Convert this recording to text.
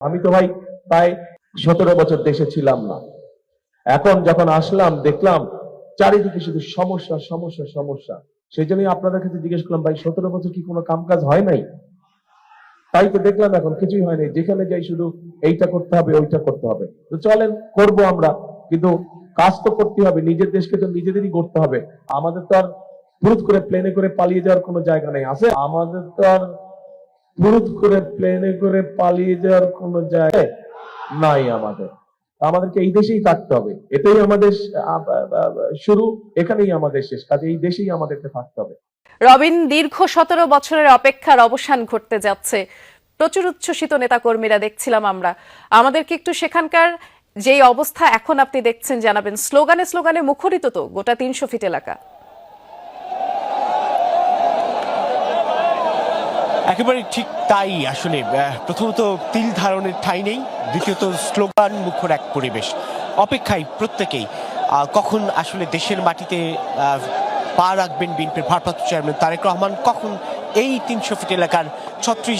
আমি তো ভাই প্রায় 17 বছর দেশে ছিলাম না। এখন যখন আসলাম দেখলাম চারিদিকে শুধু সমস্যা সমস্যা সমস্যা। সেই জন্যই আপনাদের কাছে জিজ্ঞেস করলাম, ভাই 17 বছর কি কোনো কাম কাজ হয় নাই? তাই তো দেখলাম এখন কিছুই হয়নি, যেখানে যাই শুধু এইটা করতে হবে ওইটা করতে হবে। তো চলেন করব আমরা, কিন্তু কাজ তো করতে হবে, নিজের দেশকে তো নিজেদেরই করতে হবে। আমাদের তো আর ফুরুত করে প্লেনে করে পালিয়ে যাওয়ার কোনো জায়গা নেই, আছে? আমাদের তো আর ফুরুত করে প্লেনে করে পালিয়ে যাওয়ার কোনো জায়গা নাই আমাদের। আমাদেরকে এই দেশেই থাকতে হবে, এটাই আমাদের শুরু, এখানেই আমাদের শেষ, কাজে এই দেশেই আমাদেরকে থাকতে হবে। রবিন, দীর্ঘ 17 বছরের অপেক্ষার অবসান ঘটতে যাচ্ছে। প্রচুর উচ্ছ্বসিত নেতাকর্মীরা দেখছিলাম আমরা। আমাদেরকে একটু সেখানকার যেই অবস্থা এখন আপনি দেখছেন জানাবেন। স্লোগানে স্লোগানে মুখরিত তো গোটা 300 ফিট এলাকা। একেবারে ঠিক তাই। আসলে প্রথমত তিল ধারণের ঠাঁই নেই, দ্বিতীয়ত স্লোগান মুখর এক পরিবেশ। অপেক্ষায় প্রত্যেকেই কখন আসলে দেশের মাটিতে পা রাখবেন বিএনপির ভারপ্রাপ্ত চেয়ারম্যান তারেক রহমান, কখন এই 300 ফিট এলাকার 36